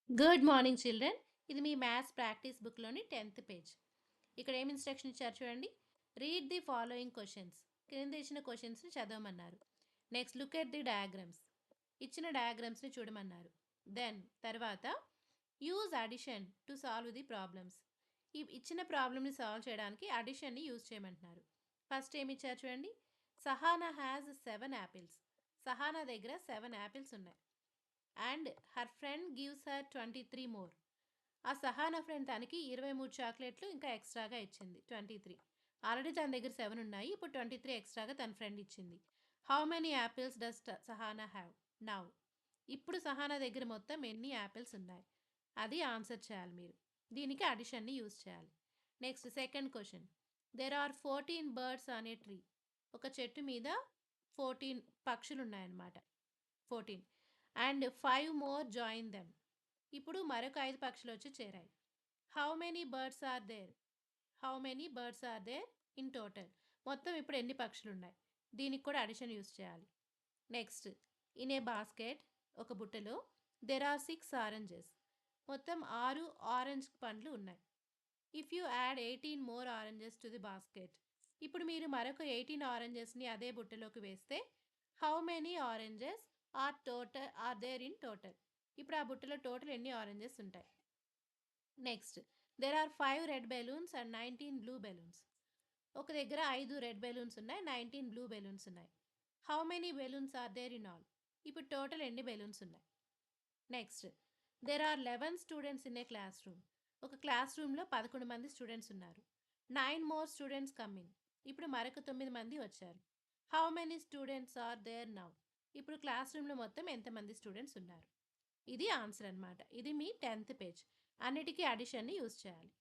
Good morning children. ఇది మీ maths practice బుక్‌లోని 10థ్ page. ఇక్కడ ఏమి ఇన్‌స్ట్రక్షన్ ఇచ్చారు చూడండి. Read the following questions. క్రింద ఇచ్చిన క్వెషన్స్‌ని చదవమన్నారు. Next look at the diagrams. ఇచ్చిన డయాగ్రమ్స్‌ని చూడమన్నారు. దెన్ తర్వాత use addition to solve the problems. ఈ ఇచ్చిన ప్రాబ్లమ్‌ని సాల్వ్ చేయడానికి అడిషన్‌ని యూజ్ చేయమంటున్నారు. ఫస్ట్ ఏమి ఇచ్చారు చూడండి. Sahana has 7 apples. సహానా దగ్గర 7 యాపిల్స్ ఉన్నాయి. And her friend gives her 23 more. ఆ సహానా ఫ్రెండ్ తనకి 23 చాక్లెట్లు ఇంకా ఎక్స్ట్రాగా ఇచ్చింది. 23 ఆల్రెడీ తన దగ్గర 7 ఉన్నాయి. ఇప్పుడు 23 ఎక్స్ట్రాగా తన ఫ్రెండ్ ఇచ్చింది. How many apples does Sahana have now? ఇప్పుడు సహానా దగ్గర మొత్తం ఎన్ని యాపిల్స్ ఉన్నాయి? అది ఆన్సర్ చేయాలి మీరు. దీనికి అడిషన్ని యూజ్ చేయాలి. Next second question. There are 14 birds on a tree. ఒక చెట్టు మీద 14 పక్షులు ఉన్నాయన్నమాట. 14 అండ్ 5 మోర్ జాయిన్ దెమ్. ఇప్పుడు మరొక 5 పక్షులు వచ్చి చేరాయి. How many birds are there? How many birds are there in total? మొత్తం ఇప్పుడు ఎన్ని పక్షులు ఉన్నాయి? దీనికి కూడా అడిషన్ యూస్ చేయాలి. నెక్స్ట్ ఇన్ ఏ బాస్కెట్, ఒక బుట్టలో దెర్ ఆర్ 6 ఆరెంజెస్. మొత్తం 6 ఆరెంజ్ పండ్లు ఉన్నాయి. If you add 18 more oranges to the basket. ఇప్పుడు మీరు మరొక 18 ఆరెంజెస్ని అదే బుట్టలోకి వేస్తే how many oranges are there in total? ఇప్పుడు ఆ బుట్టలో టోటల్ ఎన్ని ఆరెంజెస్ ఉంటాయి? Next there are 5 red balloons and 19 blue balloons. ఒక దగ్గర 5 రెడ్ బెలూన్స్ ఉన్నాయి, 19 బ్లూ బెలూన్స్ ఉన్నాయి. How many balloons are there in all? ఇప్పుడు టోటల్ ఎన్ని బెలూన్స్ ఉన్నాయి? Next there are 11 students in a class room. ఒక క్లాస్ రూమ్లో 11 మంది స్టూడెంట్స్ ఉన్నారు. 9 మోర్ స్టూడెంట్స్ కమ్మింగ్. ఇప్పుడు మరొక 9 మంది వచ్చారు. How many students are there now? ఇప్పుడు క్లాస్ రూమ్లో మొత్తం ఎంతమంది స్టూడెంట్స్ ఉన్నారు? ఇది ఆన్సర్ అన్నమాట. ఇది మీ 10థ్ పేజ్. అన్నిటికీ అడిషన్ని యూజ్ చేయాలి.